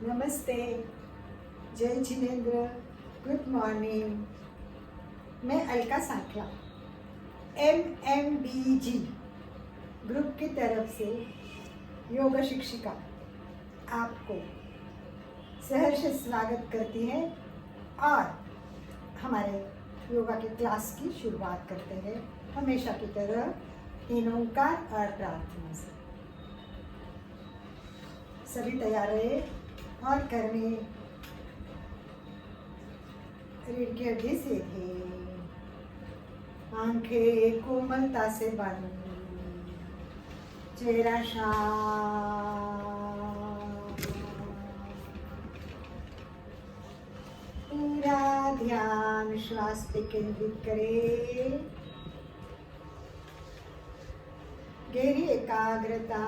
नमस्ते, जय Jinendra, good morning. मैं अलका साठला MMBG ग्रुप की तरफ से योगा शिक्षिका आपको सहर्ष स्वागत करती है और हमारे योगा के क्लास की शुरुआत करते हैं हमेशा की तरह तीन ओंकार और प्रार्थना से। सभी तैयार रहे और करने रीढ़ की हड्डी सीधी, आंखें कोमलता से बंद, चेहरा शांत, पूरा ध्यान श्वास पे केंद्रित करें। गहरी एकाग्रता,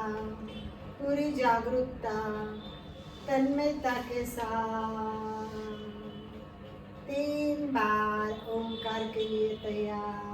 पूरी जागरूकता, तन्मयता के साथ 3 बार ओंकार के लिए तैयार।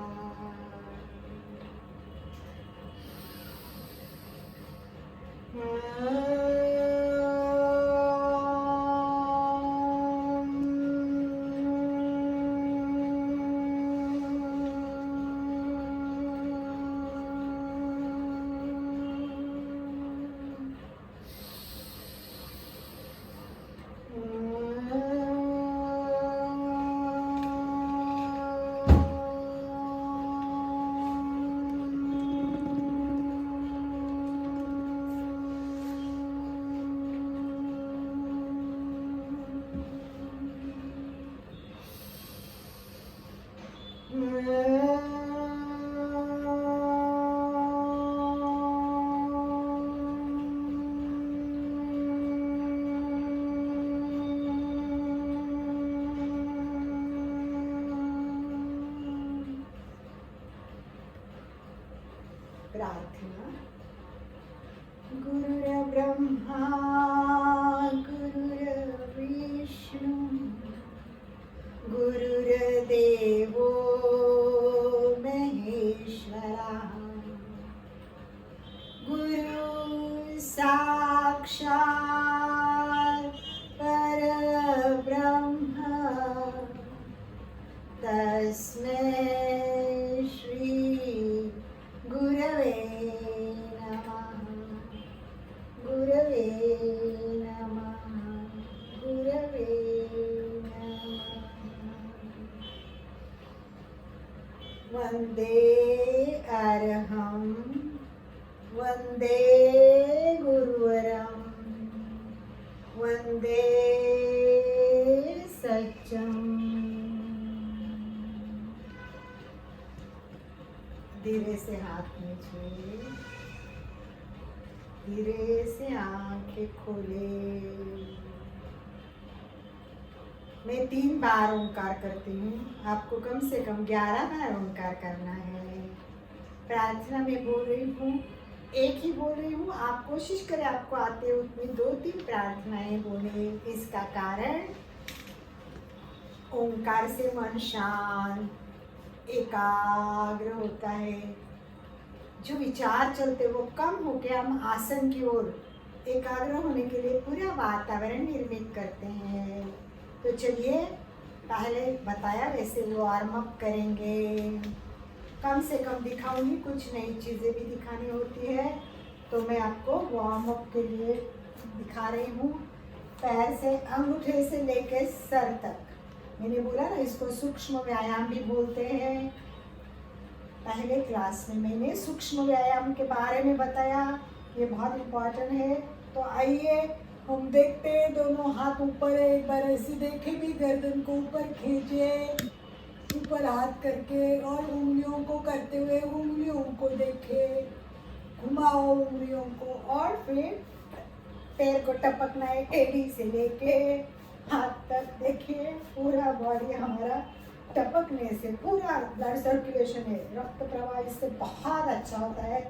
प्रार्थना। गुरुर्ब्रह्मा गुरुर्विष्णु गुरुर्देवो महेश्वरा, गुरु साक्षात् परब्रह्म तस्मै श्री गुरवे नमः। गुरवे नमः। गुरवे नमः। वंदे अरहं वंदे गुरुवरं वंदे सच्चं। धीरे से हाथ नीचे, धीरे से आंखें खोले। मैं 3 बार ओंकार करती हूँ, आपको कम से कम 11 बार ओंकार करना है। प्रार्थना में बोल रही हूँ, एक ही बोल रही हूँ, आप कोशिश करें आपको आते उतनी 2-3 प्रार्थनाएं बोले। इसका कारण ओंकार से मन शांत एकाग्र होता है, जो विचार चलते वो कम होकर हम आसन की ओर एकाग्र होने के लिए पूरा वातावरण निर्मित करते हैं। तो चलिए, पहले बताया वैसे वार्म अप करेंगे। कम से कम दिखाऊंगी, कुछ नई चीज़ें भी दिखानी होती है, तो मैं आपको वार्म अप के लिए दिखा रही हूँ। पैर से अंगूठे से लेकर सर तक, मैंने बोला ना इसको सूक्ष्म व्यायाम भी बोलते हैं। पहले क्लास में मैंने सूक्ष्म व्यायाम के बारे में बताया, ये बहुत इम्पोर्टेंट है। तो आइए हम देखते हैं। दोनों हाथ ऊपर है, एक बार ऐसे देखे भी, गर्दन को ऊपर खींचे, ऊपर हाथ करके, और उंगलियों को करते हुए उंगलियों को देखे, घुमाओ उंगलियों को, और फिर पैर को टपकना है, एड़ी से लेके हाथ तक। देखिए पूरा बॉडी हमारा टपकने से पूरा ब्लड सर्कुलेशन है, रक्त प्रवाह इससे बहुत अच्छा होता है।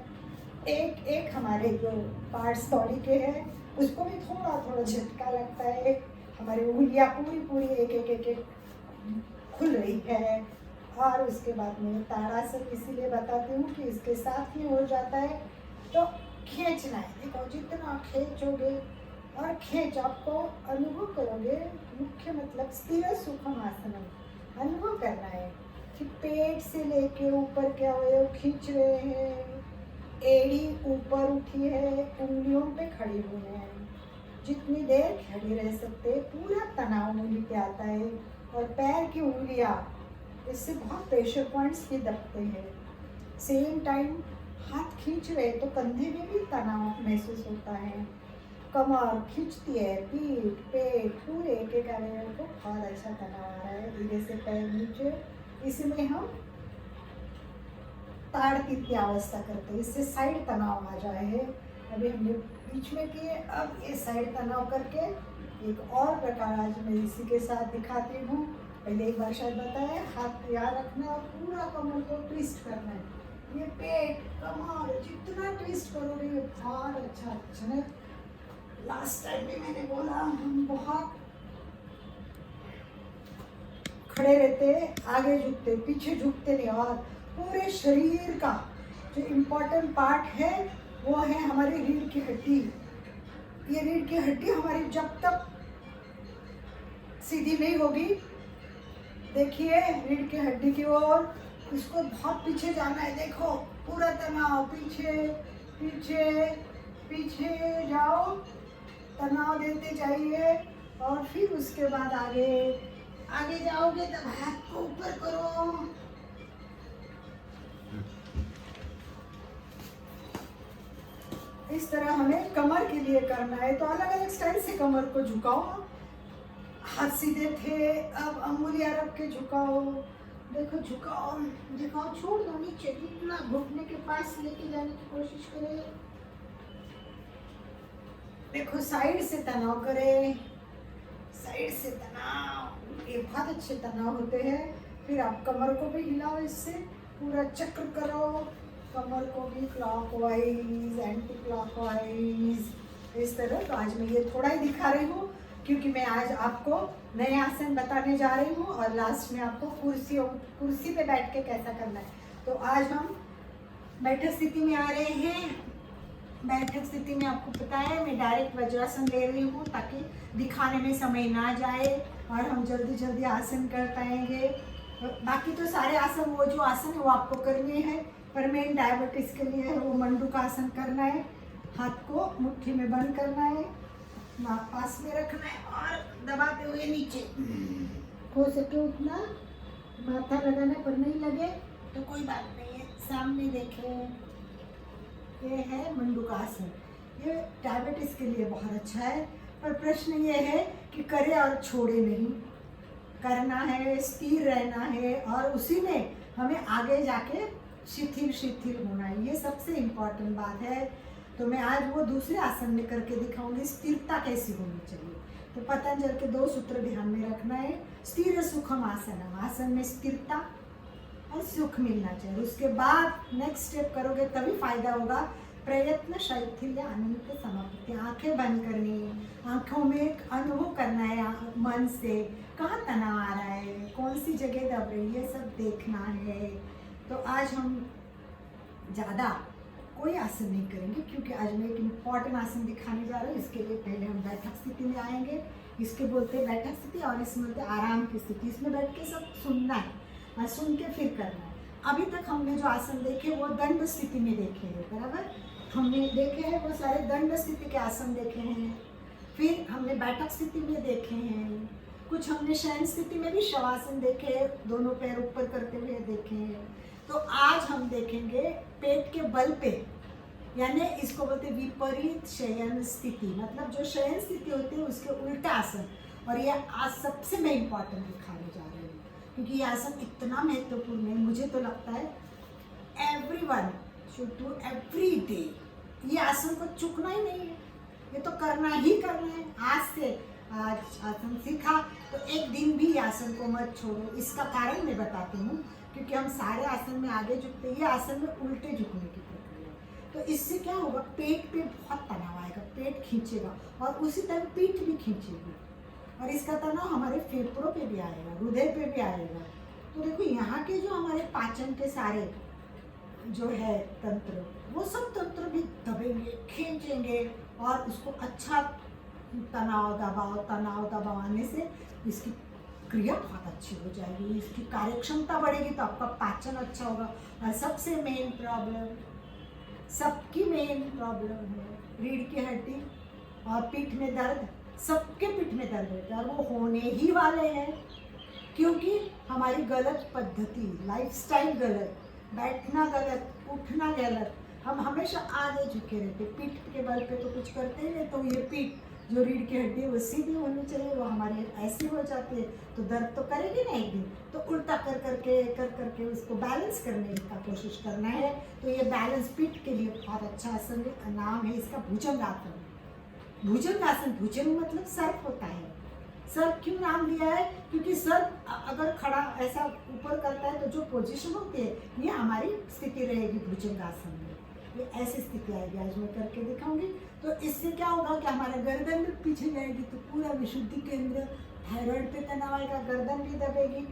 एक एक हमारे जो पार्ट्स बॉडी के हैं उसको भी थोड़ा थोड़ा झटका लगता है। हमारी उंगलियां पूरी पूरी एक एक एक एक खुल रही है। और उसके बाद में ताड़ासन इसीलिए बताती हूँ कि इसके साथ ही हो जाता है। तो खींचना है, देखो जितना खींचोगे और खींच, आपको अनुभव करोगे। मुख्य मतलब स्थिर सुखम आसनम अनुभव करना है कि पेट से लेके ऊपर के अवयव खींच रहे हैं, एड़ी ऊपर उठी है, उंगलियों पे खड़ी हुई है। जितनी देर खड़ी रह सकते पूरा तनाव उंगली पे आता है। और पैर की उंगलियां, इससे बहुत प्रेशर पॉइंट्स भी दबते हैं। सेम टाइम हाथ खींच रहे तो कंधे में भी तनाव महसूस होता है। कमर खींचती है, पीठ, पेट, पूरे एक एक अवयव को बहुत अच्छा तनाव आ रहा है। धीरे से पैर नीचे, इसमें हम ताड़पित्य अवस्था करते हैं, इससे साइड तनाव आ जाए है। अभी हमने बीच में किए, अब ये साइड तनाव करके एक और प्रकार आज मैं इसी के साथ दिखाती हूँ। पहले एक बार शायद बताया, हाथ यहाँ रखना और पूरा कमर को ट्विस्ट करना है। ये पेट, कमर जितना ट्विस्ट करोगे ये बहुत अच्छा है। लास्ट टाइम भी मैंने बोला हम बहुत खड़े रहते, आगे झुकते, पीछे झुकते नहीं। और पूरे शरीर का जो इम्पोर्टेंट पार्ट है वो है हमारी रीढ़ की हड्डी। ये रीढ़ की हड्डी हमारी जब तक सीधी नहीं होगी, देखिए रीढ़ की हड्डी की ओर, इसको बहुत पीछे जाना है। देखो पूरा तनाव, पीछे पीछे पीछे जाओ, तनाव देते जाइए। और फिर उसके बाद आगे आगे जाओगे तब हाथ को ऊपर करो। इस तरह हमें कमर के लिए करना है। तो अलग अलग स्टाइल से कमर को झुकाओ। हाथ सीधे थे, अब अंगुलियां रख के झुकाओ। देखो झुकाओ, झुकाओ, छोड़ दो नीचे, इतना घुटने के पास लेके जाने की कोशिश करें। देखो साइड से तनाव करें, साइड से तनाव, ये बहुत अच्छे तनाव होते हैं। फिर आप कमर को भी हिलाओ, इससे पूरा चक्र करो। कमर को भी क्लॉकवाइज, एंटी क्लॉकवाइज, इस तरह। तो आज मैं ये थोड़ा ही दिखा रही हूँ क्योंकि मैं आज आपको नए आसन बताने जा रही हूँ और लास्ट में आपको कुर्सी पे बैठ के कैसा करना है। तो आज हम बैठक स्थिति में आ रहे हैं। बैठक स्थिति में आपको पता है मैं डायरेक्ट वज्रासन ले रही हूँ ताकि दिखाने में समय ना जाए और हम जल्दी जल्दी आसन कर पाएंगे। बाकी तो सारे आसन, वो जो आसन है वो आपको करने हैं, पर मेन डायबिटीज के लिए है वो मंडूकासन करना है। हाथ को मुट्ठी में बंद करना है, नाक पास में रखना है और दबाते हुए नीचे। हो सके उतना माथा लगाना, पर नहीं लगे तो कोई बात नहीं है, सामने देखें। ये है मंडूकासन। ये डायबिटीज के लिए बहुत अच्छा है, पर प्रश्न ये है कि करे और छोड़े नहीं। करना है, स्थिर रहना है और उसी में हमें आगे जाके शिथिल होना है। ये सबसे इम्पोर्टेंट बात है। तो मैं आज वो दूसरे आसन में करके दिखाऊंगी, स्थिरता कैसी होनी चाहिए। तो पतंजलि के 2 सूत्र ध्यान में रखना है। स्थिर सुखम आसन, आसन में स्थिरता और सुख मिलना चाहिए। उसके बाद नेक्स्ट स्टेप करोगे तभी फायदा होगा। प्रयत्न शैथिल्य अनंत समाप्ति, आंखें बंद करनी, आंखों में एक अनुभव करना है मन से, कहाँ तनाव आ रहा है, कौन सी जगह दब रही है, सब देखना है। तो आज हम ज़्यादा कोई आसन नहीं करेंगे क्योंकि आज मैं एक इम्पॉर्टेंट आसन दिखाने जा रही हूँ। इसके लिए पहले हम बैठक स्थिति में आएंगे। इसके बोलते हैं बैठक स्थिति और इसमें बोलते हैं आराम की स्थिति। इसमें बैठ के सब सुनना है और सुन के फिर करना है। अभी तक हमने जो आसन देखे वो दंड स्थिति में देखे हैं, बराबर। हमने देखे हैं वो सारे दंड स्थिति के आसन देखे हैं, फिर हमने बैठक स्थिति में देखे हैं, कुछ हमने शयन स्थिति में भी शवासन देखे, दोनों पैर ऊपर करते हुए देखे हैं। तो आज हम देखेंगे पेट के बल पे, यानी इसको बोलते विपरीत शयन स्थिति, मतलब जो शयन स्थिति होती है उसके उल्टा आसन। और ये आज सबसे मैं इम्पॉर्टेंट दिखाने जा रही हूँ क्योंकि ये आसन इतना महत्वपूर्ण है। मुझे तो लगता है everyone should do every day. ये आसन को चूकना ही नहीं है, ये तो करना ही करना है। आज आसन सीखा तो एक दिन भी आसन को मत छोड़ो। इसका कारण मैं बताती हूँ क्योंकि हम सारे आसन में आगे झुकते हैं, ये आसन में उल्टे झुकने की प्रक्रिया। तो इससे क्या होगा, पेट पे बहुत तनाव आएगा, पेट खींचेगा और उसी तरह पीठ भी खींचेगी और इसका तनाव हमारे फेफड़ों पे भी आएगा, हृदय पे भी आएगा। तो देखो यहाँ के जो हमारे पाचन के सारे जो है तंत्र, वो सब तंत्र भी दबेंगे, खींचेंगे और उसको अच्छा तनाव दबाने से इसकी क्रिया बहुत अच्छी हो जाएगी, इसकी कार्यक्षमता बढ़ेगी, तो आपका पाचन अच्छा होगा। और सबसे मेन प्रॉब्लम, सबकी मेन प्रॉब्लम है रीढ़ की हड्डी और पीठ में दर्द। सबके पीठ में दर्द होता है और वो होने ही वाले हैं, क्योंकि हमारी गलत पद्धति, लाइफस्टाइल गलत, बैठना गलत, उठना गलत। हम हमेशा आगे झुके रहते, पीठ के बल पे तो कुछ करते ही नहीं। तो ये पीठ जो रीढ़ की हड्डी है वो सीधी होनी चाहिए, वो हमारी ऐसी हो जाती है तो दर्द तो करेगी ना एक दिन। तो उल्टा कर करके उसको बैलेंस करने का कोशिश करना है। तो ये बैलेंस पीठ के लिए बहुत अच्छा आसन है। नाम है इसका भुजंगासन। भुजंगासन, भुजंग मतलब सर्प होता है। सर्प क्यों नाम दिया है? क्योंकि सर्प अगर खड़ा ऐसा ऊपर करता है तो जो पोजीशन होती है ये हमारी स्थिति रहेगी भुजंगासन में। ये ऐसी स्थिति आएगी, आज मैं करके दिखाऊंगी। तो इससे क्या होगा कि हमारा गर्दन भी पीछे जाएगी, तो पूरा विशुद्धि केंद्र, थायराइड पे तनाव आएगा, गर्दन भी दबेगी।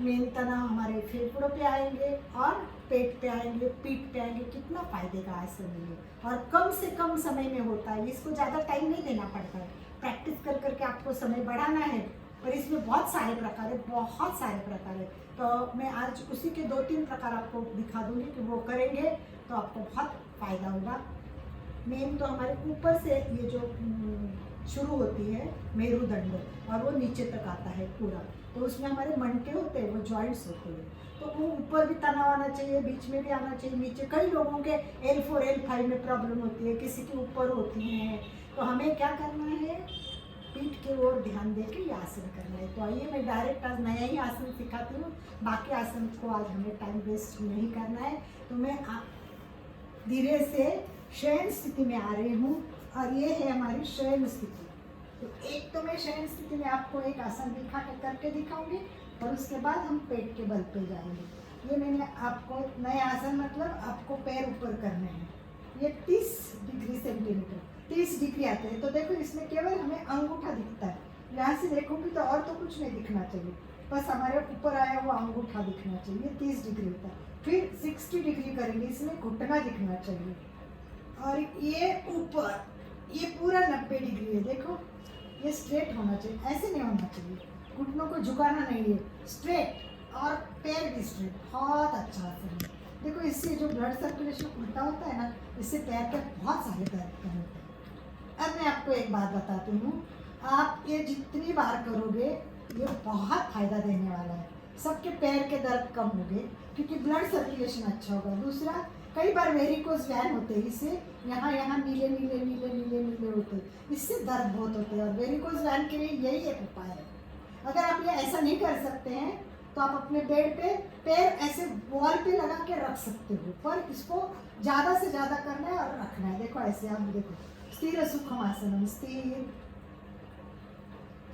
मेन तनाव हमारे फेफड़ों पे आएंगे और पेट पे आएंगे, पीठ पे आएंगे। कितना फायदे का आसन है और कम से कम समय में होता है। इसको ज़्यादा टाइम नहीं देना पड़ता है, प्रैक्टिस कर करके आपको समय बढ़ाना है। और इसमें बहुत सारे प्रकार है, बहुत सारे प्रकार है। तो मैं आज उसी के 2-3 प्रकार आपको दिखा दूंगी कि वो करेंगे तो आपको बहुत फायदा होगा। मेन तो हमारे ऊपर से ये जो शुरू होती है मेरुदंड और वो नीचे तक आता है पूरा। तो उसमें हमारे मनके होते हैं, वो जॉइंट्स होते हैं। तो वो ऊपर भी तनाव आना चाहिए, बीच में भी आना चाहिए, नीचे। कई लोगों के L4 L5 में प्रॉब्लम होती है, किसी के ऊपर होती है। तो हमें क्या करना है, पीठ की ओर ध्यान देके ये आसन करना है। तो आइए मैं डायरेक्ट आज नया ही आसन सिखाती हूँ। बाकी आसन को आज हमें टाइम वेस्ट नहीं करना है। तो मैं धीरे से शयन स्थिति में आ रही हूँ और ये है हमारी शयन स्थिति। तो एक तो मैं शयन स्थिति में आपको एक आसन दिखा के करके दिखाऊंगी और उसके बाद हम पेट के बल पे जाएंगे। ये मैंने आपको नया आसन मतलब आपको पैर ऊपर करने हैं। ये 30 डिग्री सेंटीमीटर 30 डिग्री आते हैं। तो देखो इसमें केवल हमें अंगूठा दिखता है। यहाँ से देखोगी तो और तो कुछ नहीं दिखना चाहिए, बस हमारे ऊपर आया हुआ अंगूठा दिखना चाहिए। ये 30 डिग्री होता है। फिर 60 डिग्री करेंगे, इसमें घुटना दिखना चाहिए। और ये ऊपर ये पूरा 90 डिग्री है। देखो ये स्ट्रेट होना चाहिए, ऐसे नहीं होना चाहिए। घुटनों को झुकाना नहीं है, स्ट्रेट। और पैर भी स्ट्रेट। बहुत अच्छा आसन है। देखो इससे जो ब्लड सर्कुलेशन उल्टा होता है ना, इससे पैर के बहुत सारे दर्द कम होते हैं। अब मैं आपको एक बात बताती हूँ, आप ये जितनी बार करोगे ये बहुत फायदा देने वाला है। सबके पैर के दर्द कम होंगे क्योंकि ब्लड सर्कुलेशन अच्छा होगा। दूसरा, कई बार वेरिकोज वैन होते हैं, इससे यहाँ नीले नीले नीले नीले नीले होते हैं, इससे दर्द बहुत होते हैं। और वेरिकोज वैन के लिए यही एक उपाय है। अगर आप ये ऐसा नहीं कर सकते हैं तो आप अपने बेड पे पैर ऐसे वॉल पे लगा के रख सकते हो, पर इसको ज़्यादा से ज़्यादा करना है और रखना है। देखो ऐसे आप देखो, स्थिर सुखम आसनम, स्थिर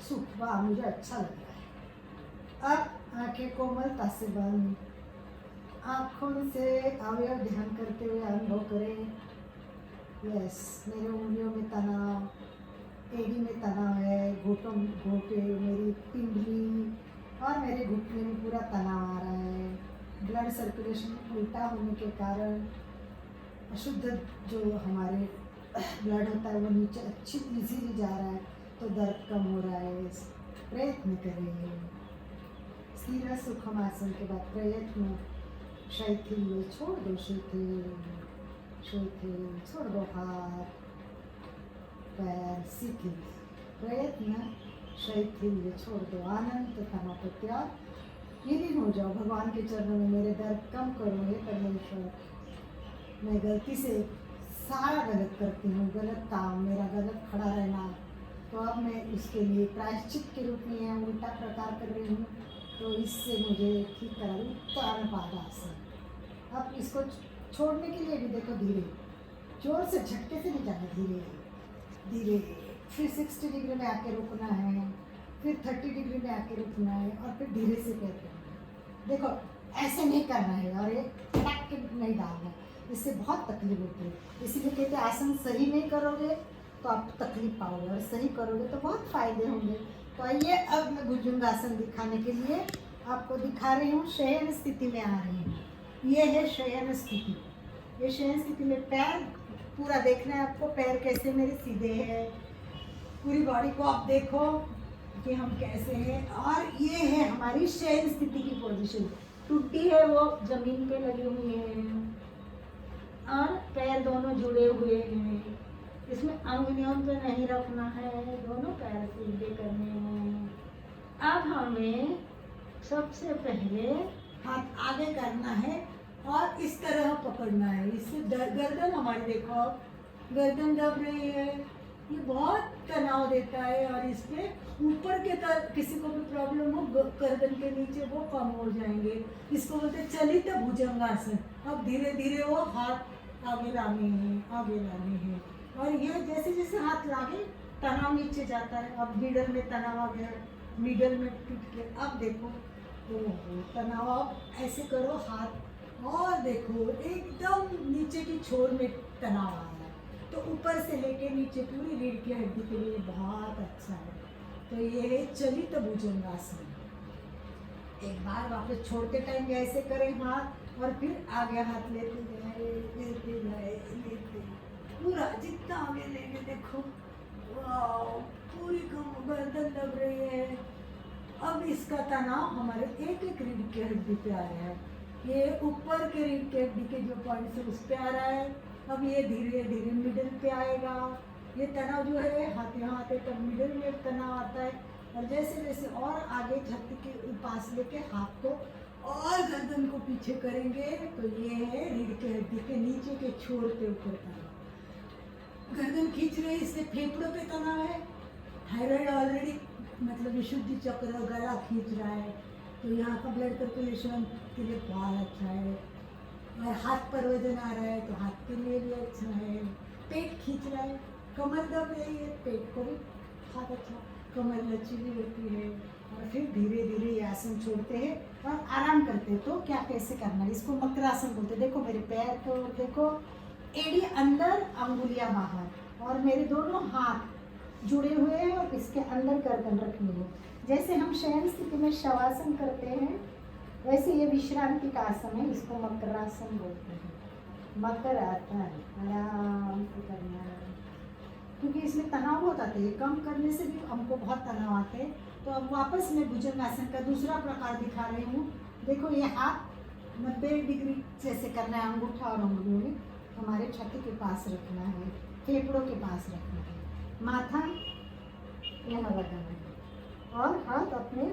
सुख। वाह, मुझे अच्छा लग रहा है। अब आंखें कोमलता से बंद, आँखों से अवयव ध्यान करते हुए अनुभव करें। यस, मेरे उंगलियों में तनाव, एड़ी में तनाव है, घोटे, मेरी पिंडली और मेरे घुटने में पूरा तनाव आ रहा है। ब्लड सर्कुलेशन उल्टा होने के कारण अशुद्ध जो हमारे ब्लड होता है वो नीचे अच्छी इजीली जा रहा है, तो दर्द कम हो रहा है। प्रयत्न करें। स्थिर सुखम आसन के बाद प्रयत्न, शैथिल्य छोड़ दो, शैथिल्य छोड़ दो, हाथ पैर शिथिल, प्रयत्न शैथिल्य छोड़ दो, आनंद तथा त्याग, विलीन हो जाओ भगवान के चरणों में। मेरे दर्द कम करो हे परमेश्वर, मैं गलती से सारा गलत करती हूँ, गलत काम, मेरा गलत खड़ा रहना, तो अब मैं उसके लिए प्रायश्चित के रूप में यह उल्टा प्रकार कर रही हूँ, तो इससे मुझे ठीक करा दो। उत्तान पादासन। अब इसको छोड़ने के लिए भी देखो, धीरे, जोर से झटके से नहीं जाना, धीरे धीरे। फिर 60 डिग्री में आके रुकना है, फिर 30 डिग्री में आके रुकना है और फिर धीरे से पैर करना है। देखो ऐसे नहीं करना है और ये फटाक के नहीं डालना है, इससे बहुत तकलीफ होती है। इसीलिए कहते हैं आसन सही नहीं करोगे तो आप तकलीफ पाओगे, और सही करोगे तो बहुत फायदे होंगे। तो आइए अब मैं भुजंगासन दिखाने के लिए आपको दिखा रही हूँ। शयन स्थिति में आ रही हूँ। ये है शयन स्थिति। ये शयन स्थिति में पैर पूरा देखना है आपको, पैर कैसे मेरे सीधे हैं, पूरी बॉडी को आप देखो कि हम कैसे हैं। और ये है हमारी शयन स्थिति की पोजीशन। टुट्टी है वो जमीन पे लगी हुई है और पैर दोनों जुड़े हुए हैं। इसमें अंगुलियों पे नहीं रखना है, दोनों पैर सीधे करने हैं। अब हमें सबसे पहले हाथ आगे करना है और इस तरह पकड़ना है। इससे गर्दन हमारी देखो, गर्दन दब रही है, ये बहुत तनाव देता है। और इस पे ऊपर के किसी को भी प्रॉब्लम हो गर्दन के नीचे, वो कम हो जाएंगे। इसको बोलते हैं चलित भुजंगासन। अब धीरे धीरे वो हाथ आगे लाने हैं, आगे लाने हैं। और ये जैसे जैसे हाथ लागे तनाव नीचे जाता है। अब मिडल में तनाव आ गया, मिडल में टूट के। अब देखो तनाव, आप ऐसे करो हाथ और देखो एकदम नीचे की छोर में तनाव आ रहा है। तो ऊपर से लेके नीचे पूरी रीढ़ की हड्डी के लिए बहुत अच्छा है। तो ये है चलित भुजंगासन। एक बार वापस छोड़ते टाइम ऐसे करें हाथ और फिर आगे हाथ लेते जाए, लेते जाए, लेते पूरा जितना आगे लेंगे देखो, वाह पूरी गर्दन दब रही है। अब इसका तनाव हमारे एक एक रीढ़ की हड्डी पे आ रहा है। ये ऊपर के रीढ़ की हड्डी के जो पॉइंट है उस पे आ रहा है। अब ये धीरे धीरे मिडिल पे आएगा। ये तनाव जो है हाथ यहाँ आते तब मिडिल में तनाव आता है। और जैसे जैसे और आगे छाती के पास लेके हाथ को और गर्दन को पीछे करेंगे तो ये है रीढ़ की हड्डी के नीचे के छोर पे ऊपर तनाव। गर्दन खींच रहे, इससे फेफड़ों पे तनाव है। थायराइड ऑलरेडी मतलब विशुद्धि चक्र गला खींच रहा है, तो यहाँ का ब्लड सर्कुलेशन के लिए बहुत अच्छा है। और हाथ पर वजन आ रहा है तो हाथ के लिए भी अच्छा है। पेट खींच रहा है, कमर दब रही है, पेट को भी बहुत अच्छा, कमर लचीली होती है। और फिर धीरे धीरे ये आसन छोड़ते हैं और आराम करते हैं। तो क्या कैसे करना है, इसको मकरासन बोलते हैं। देखो मेरे पैर को देखो, एड़ी अंदर अंगुलियां बाहर और मेरे दोनों हाथ जुड़े हुए हैं और इसके अंदर गर्दन रखनी है। जैसे हम शयन स्थिति में शवासन करते हैं वैसे ये विश्रांति का आसन है, इसको मकरासन बोलते हैं। मकर आता है, आराम से करना है क्योंकि इसमें तनाव बहुत आते हैं। कम करने से भी हमको बहुत तनाव आते हैं। तो अब वापस मैं भुजंगासन का दूसरा प्रकार दिखा रही हूँ। देखो ये हाथ 90 डिग्री जैसे करना है, अंगूठा और उंगलियों में हमारे छाती के पास रखना है, फेफड़ों के पास रखना है, माथा यहाँ लगाना है और हाथ अपने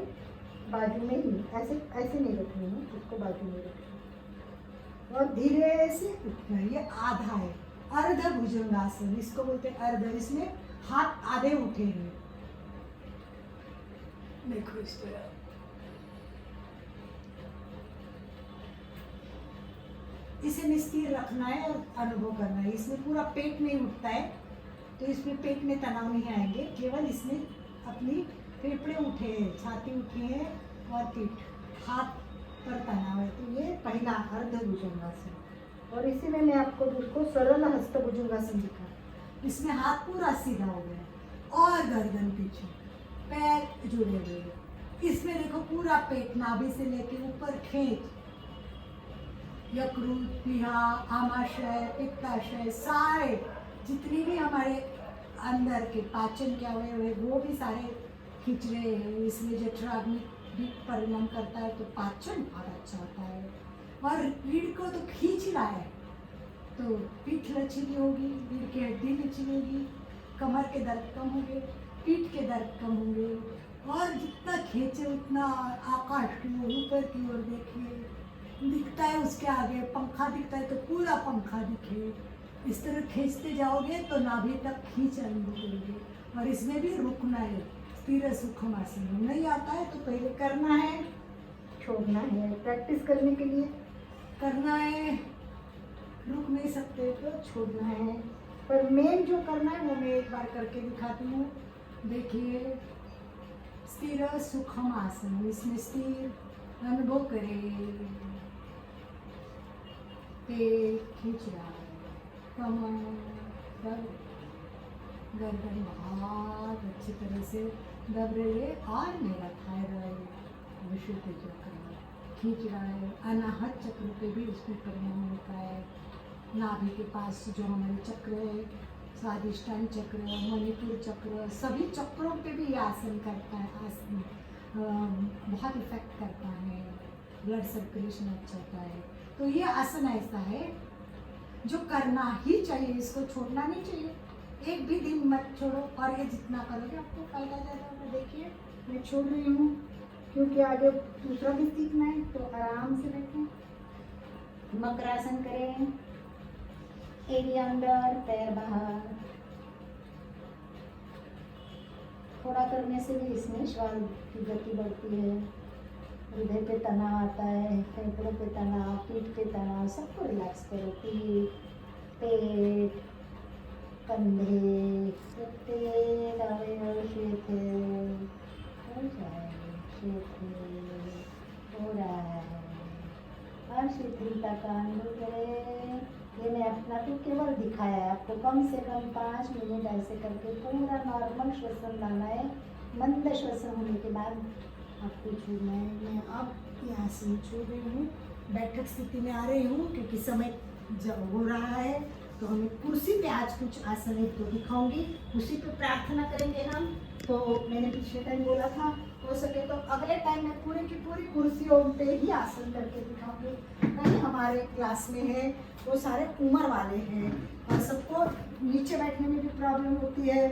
बाजू में ही ऐसे ऐसे नहीं रखनी है, इसको बाजू में रखना और धीरे से उठना। ये आधा है, अर्ध भुजंगासन इसको बोलते हैं। अर्ध, इसमें हाथ आधे उठे हैं। देखो इस तरह इसे निस्थिर रखना है और अनुभव करना है। इसमें पूरा पेट नहीं उठता है तो इसमें पेट में तनाव नहीं आएंगे, केवल इसमें अपनी फेफड़े उठे हैं, छाती उठी है और पीठ हाथ पर तनाव है। तो ये पहला अर्ध भुजंगासन। और इसी में मैं आपको दूसरा सरल हस्त भुजंगासन दिखा। इसमें हाथ पूरा सीधा हो गया और गर्दन पीछे, पैर जुड़े हुए हैं। इसमें देखो पूरा पेट नाभि से लेके ऊपर खींच, यकृत, प्लीहा, आमाशय, पित्ताशय, सारे जितनी भी हमारे अंदर के पाचन के अवयव है वो भी सारे खींच रहे हैं। इसमें जठराग्नि भी परिणाम करता है तो पाचन बहुत अच्छा होता है। और रीढ़ को तो खींच रहा है तो पीठ लचीली होगी, रीढ़ की हड्डी लचीलेगी, कमर के दर्द कम होंगे, पीठ के दर्द कम होंगे। और जितना खींचे उतना आकाश की ओर, ऊपर की ओर देखिए, दिखता है उसके आगे पंखा दिखता है तो पूरा पंखा दिखे। इस तरह खींचते जाओगे तो नाभि तक खींच अनुभव करोगे। और इसमें भी रुकना है, स्थिर सुखम आसन। नहीं आता है तो पहले करना है, छोड़ना है। प्रैक्टिस करने के लिए करना है, रुक नहीं सकते तो छोड़ना है। पर मेन जो करना है वो मैं एक बार करके दिखाती हूँ। देखिए स्थिर सुखम आसन, इसमें स्थिर अनुभव करें। पेट खींच रहा है, कमर, गर्दन बहुत अच्छी तरह से दब रही है। और मेरा थायराइड विशुद्ध चक्र खींच रहा है। अनाहत चक्र पे भी उसमें परिणाम होता है। नाभि के पास जो हमारे चक्र है स्वादिष्टान चक्र, मणिपुर चक्र, सभी चक्रों पे भी ये आसन करता है। आसन बहुत इफेक्ट करता है, ब्लड सर्कुलेशन अच्छा होता है। तो ये आसन ऐसा है जो करना ही चाहिए, इसको छोड़ना नहीं चाहिए, एक भी दिन मत छोड़ो। और ये जितना करोगे आपको फायदा ज़्यादा होगा। देखिए मैं छोड़ रही हूँ क्योंकि आगे दूसरा भी सीखना है। तो आराम से बैठें, मकरासन करें, एरिया अंदर पैर बाहर। थोड़ा करने से भी इसमें श्वास की गति बढ़ती है, हृदय पे तनाव आता है, फेफड़ों पे तनाव, पीठ पे तनाव, सबको रिलैक्स करो। पीठ, पेट, कंधे, प्रत्येक अवयव शिथिल हो जाए, शिथिल हो रहा है। हर शिथिलता का अनुभव करें। ये मैं अपना तो केवल दिखाया है आपको, कम से कम 5 मिनट ऐसे करके पूरा नॉर्मल श्वसन लाना है। मंद श्वसन होने के बाद आपको छोड़ना है। मैं अब यहाँ से छोड़ रही हूँ, बैठक स्थिति में आ रही हूँ क्योंकि समय जब हो रहा है। तो हमें कुर्सी पे आज कुछ आसन एक तो दिखाऊंगी, उसी पे प्रार्थना करेंगे हम। तो मैंने पिछले टाइम बोला था, हो सके तो अगले टाइम मैं पूरी की पूरी कुर्सियों पे ही आसन करके दिखाऊंगी। कहीं हमारे क्लास में है वो सारे उम्र वाले हैं और सबको नीचे बैठने में भी प्रॉब्लम होती है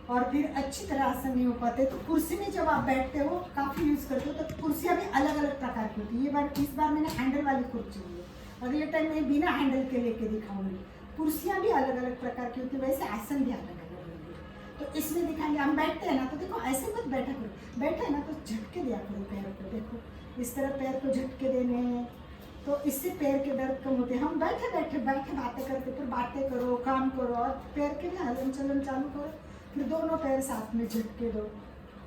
और फिर अच्छी तरह आसन नहीं हो पाते। तो कुर्सी में जब आप बैठते हो, काफ़ी यूज़ करते हो, तो कुर्सियाँ भी अलग अलग प्रकार की होती है। इस बार मैंने हैंडल वाली कुर्सी ली है, अगले टाइम मैं बिना हैंडल के लेके दिखाऊंगी। कुर्सियाँ भी अलग अलग प्रकार की होती है, वैसे आसन भी अलग अलग होंगे। तो इसमें दिखाएंगे। हम बैठते हैं ना, तो देखो ऐसे मत बैठा करो, बैठे हैं ना तो झटके दिया करो पैरों को। देखो इस तरह पैर को झटके देने हैं, तो इससे पैर के दर्द कम होते हैं। हम बैठे बैठे बातें करते, फिर बातें करो, काम करो और पैर के भी हलन चलन चालू करो। फिर दोनों पैर साथ में झटके दो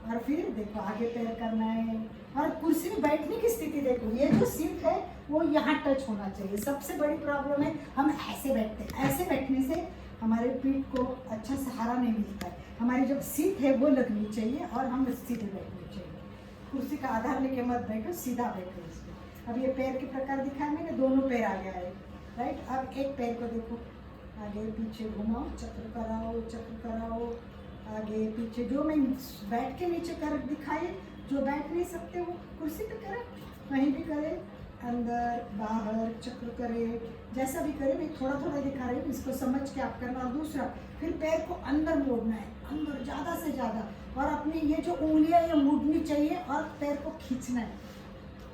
और फिर देखो आगे पैर करना है। और कुर्सी में बैठने की स्थिति देखो, ये जो सीट है वो यहाँ टच होना चाहिए। सबसे बड़ी प्रॉब्लम है हम ऐसे बैठते हैं, ऐसे बैठने से हमारे पीठ को अच्छा सहारा नहीं मिलता है। हमारी जब सीट है वो लगनी चाहिए और हम सीधे बैठनी चाहिए। कुर्सी का आधार लेके मत बैठो, सीधा बैठो इसमें। अब ये पैर के प्रकार दिखाए मैंने, दोनों पैर आगे आए, राइट। अब एक पैर को देखो, आगे पीछे घुमाओ, चक्र कराओ, आगे पीछे। जो मैं बैठ के नीचे कर दिखाए, जो बैठ नहीं सकते वो कुर्सी पे करें, वहीं भी करें, अंदर बाहर चक्र करें, जैसा भी करें। मैं थोड़ा थोड़ा दिखा रही हूँ, इसको समझ के आप करना। और दूसरा, फिर पैर को अंदर मोड़ना है, अंदर ज़्यादा से ज़्यादा, और अपनी ये जो उंगलियाँ ये मुड़नी चाहिए और पैर को खींचना है,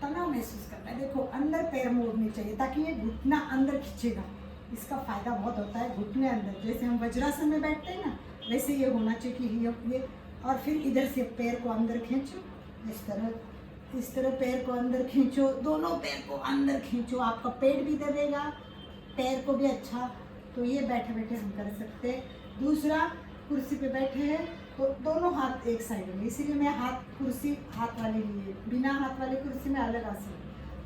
तनाव महसूस करना है। देखो अंदर पैर मोड़नी चाहिए ताकि ये घुटना अंदर खींचेगा, इसका फायदा बहुत होता है घुटने अंदर। जैसे हम वज्रासन में बैठते हैं ना, वैसे ये होना चाहिए कि ये। और फिर इधर से पैर को अंदर खींचो, इस तरह पैर को अंदर खींचो, दोनों पैर को अंदर खींचो। आपका पेट भी दबेगा, पैर को भी अच्छा। तो ये बैठे बैठे हम कर सकते हैं। दूसरा, कुर्सी पे बैठे हैं तो दोनों हाथ एक साइड में, इसीलिए मैं कुर्सी हाथ वाली लिए, बिना हाथ वाली कुर्सी में अलग आसन।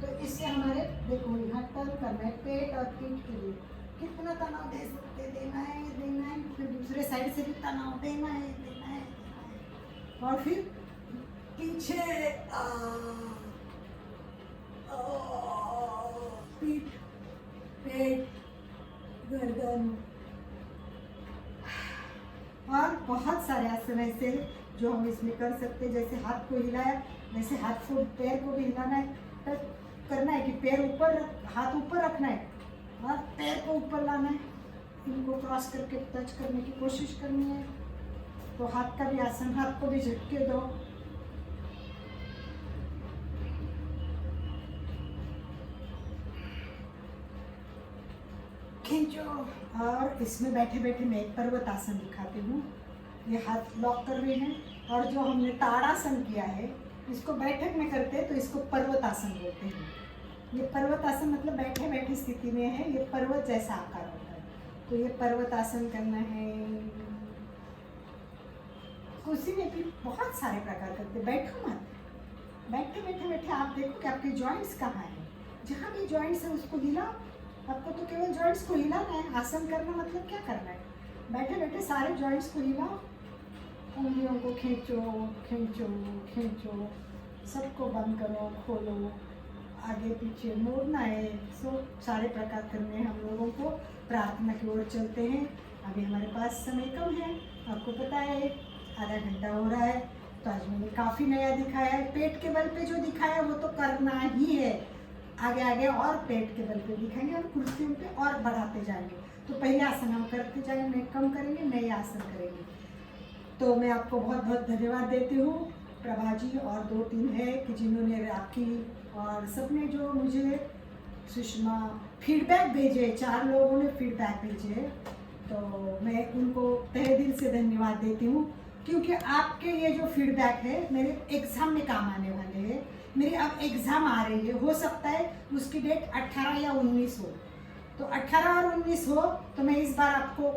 तो इससे हमारे देखो यहाँ टर्न करना है, पेट और पीठ के लिए कितना तनाव दे सकते, देना है, फिर दूसरे साइड से भी तनाव देना है। और फिर पीछे पीठ, पेट, गर्दन, और बहुत सारे आसन ऐसे हैं जो हम इसमें कर सकते हैं। जैसे हाथ को हिलाया, वैसे हाथ को, पैर को भी हिलाना है, टच करना है कि पैर ऊपर, हाथ ऊपर रखना है और पैर को ऊपर लाना है, इनको क्रॉस करके टच करने की कोशिश करनी है। तो हाथ का भी आसन, हाथ को भी झटके दो। खींचो। और इसमें बैठे बैठे मैं एक पर्वत आसन दिखाती हूँ। ये हाथ लॉक कर रहे हैं, और जो हमने ताड़ासन किया है इसको बैठक में करते हैं तो इसको पर्वत आसन बोलते हैं। ये पर्वत आसन मतलब बैठे बैठे स्थिति में है, ये पर्वत जैसा आकार होता है। तो ये पर्वत आसन करना है। कुर्सी में भी बहुत सारे प्रकार करते, बैठो मत, बैठे बैठे आप देखो कि आपके जॉइंट्स कहाँ हैं। जहाँ भी जॉइंट्स है उसको हिलाओ। आपको तो केवल जॉइंट्स को हिलाना है। आसन करना मतलब क्या करना है, बैठे बैठे सारे जॉइंट्स को हिलाओ, उंगलियों को खींचो खींचो खींचो, सबको बंद करो, खोलो, आगे पीछे मोड़ना है। सो सारे प्रकार करने हैं हम लोगों को। प्रार्थना की ओर चलते हैं। अभी हमारे पास समय कम है, आपको पता है आधा घंटा हो रहा है, तो आज मैंने काफ़ी नया दिखाया है। पेट के बल पे जो दिखाया वो तो करना ही है, आगे आगे और पेट के बल पे दिखाएंगे और कुर्सियों पे और बढ़ाते जाएंगे। तो पहले आसन हम करते जाएंगे, कम करेंगे, नए आसन करेंगे। तो मैं आपको बहुत बहुत धन्यवाद देती हूँ प्रभा जी और 2-3 है कि जिन्होंने राखी और सबने जो मुझे सुषमा फीडबैक भेजे, 4 लोगों ने फीडबैक भेजे, तो मैं उनको तहे दिल से धन्यवाद देती हूँ, क्योंकि आपके ये जो फीडबैक है मेरे एग्ज़ाम में काम आने वाले हैं। मेरी अब एग्ज़ाम आ रही है, हो सकता है उसकी डेट 18 या 19 हो, तो 18 और 19 हो तो मैं इस बार आपको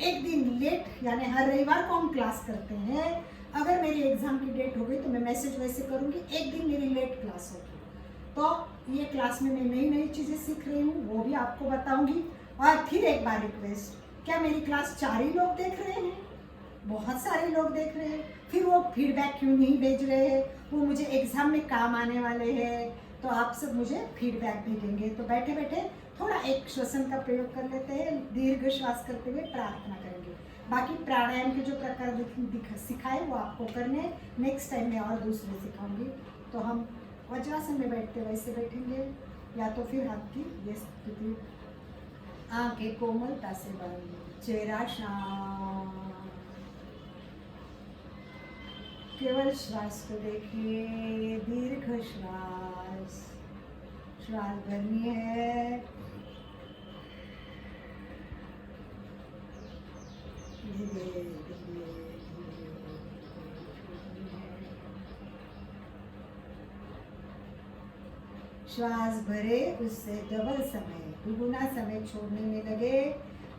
एक दिन लेट, यानी हर रविवार को हम क्लास करते हैं, अगर मेरी एग्ज़ाम की डेट हो गई तो मैं मैसेज वैसे करूँगी, एक दिन मेरी लेट क्लास होगी। तो ये क्लास में मैं नई नई चीज़ें सीख रही हूँ, वो भी आपको बताऊँगी। और फिर एक बार रिक्वेस्ट, क्या मेरी क्लास 4 ही लोग देख रहे हैं? बहुत सारे लोग देख रहे हैं, फिर वो फीडबैक क्यों नहीं भेज रहे हैं? वो मुझे एग्ज़ाम में काम आने वाले हैं, तो आप सब मुझे फीडबैक भेजेंगे। तो बैठे बैठे थोड़ा एक श्वसन का प्रयोग कर लेते हैं, दीर्घ श्वास करते हुए प्रार्थना करेंगे। बाकी प्राणायाम के जो प्रकार सिखाए वो आपको करने, नेक्स्ट टाइम मैं और दूसरे सिखाऊंगी। तो हम वज्रासन में बैठते वैसे बैठेंगे, या तो फिर हाथ की ये स्थिति, आंखें कोमलता से बंद, चेहरा शांत, केवल श्वास को देखिए, दीर्घ श्वास, श्वास भरनी है, धीरे धीरे श्वास भरे उससे डबल समय, दुगुना समय छोड़ने में लगे,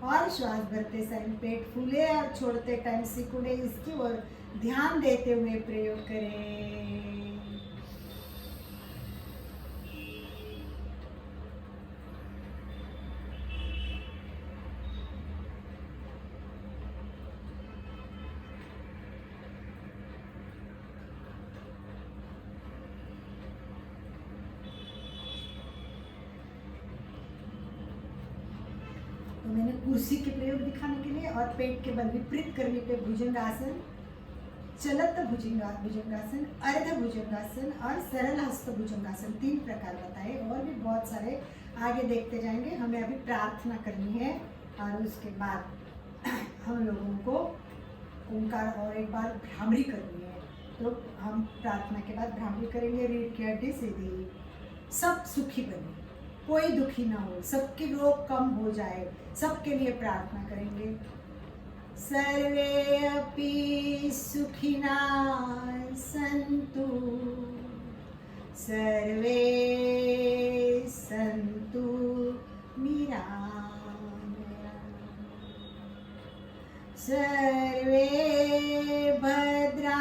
और श्वास भरते समय पेट फूले और छोड़ते टाइम सिकुड़े, इसकी ओर ध्यान देते हुए प्रयोग करें। तो मैंने कुर्सी के प्रयोग दिखाने के लिए और पेट के बल विपरीत करने पे भुजंगासन, चलत भुजंगासन, अर्ध भुजंगासन और सरल हस्त भुजंगासन 3 प्रकार बताए, और भी बहुत सारे आगे देखते जाएंगे। हमें अभी प्रार्थना करनी है और उसके बाद हम लोगों को ओंकार और एक बार भ्रामरी करनी है। तो हम प्रार्थना के बाद भ्रामरी करेंगे। रीढ़ की हड्डी सीधी, सब सुखी बने, कोई दुखी ना हो, सबके रोग कम हो जाए, सबके लिए प्रार्थना करेंगे। सर्वे अपि सुखिना सन्तु, सर्वे सन्तु निरामया, सर्वे भद्राणि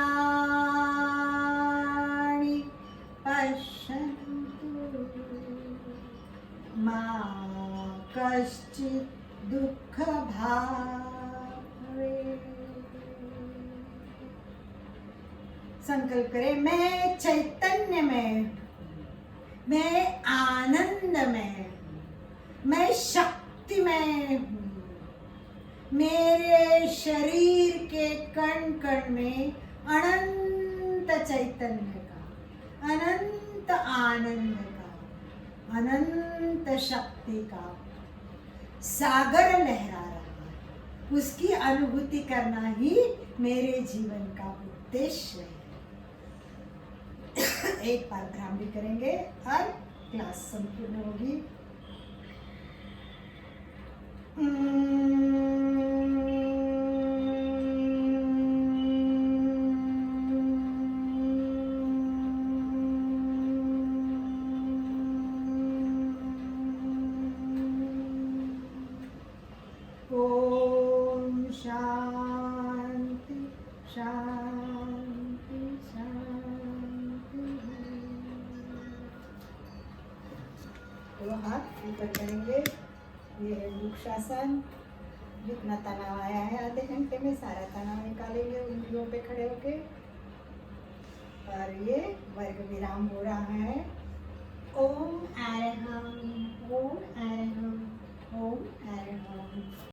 पश्यन्तु, मा कश्चित् दुःख भाग् भवेत्। संकल्प करें, मैं चैतन्य में, मैं आनंद में, मैं शक्ति में हूँ, मेरे शरीर के कण कण में अनंत चैतन्य का, अनंत आनंद का, अनंत शक्ति का सागर लहरा रहा है। उसकी अनुभूति करना ही मेरे जीवन का उद्देश्य है। एक बार भ्रामरी करेंगे और क्लास संपूर्ण होगी। ओम शांति शांति शांति। तो हाथ ऊपर करेंगे, ये है वृक्षासन। जितना तनाव आया है आधे घंटे में सारा तनाव निकालेंगे उंगलियों पे खड़े होके, और ये वर्ग विराम हो रहा है। ओम अरहम, ओम अरहम, ओम अरहम।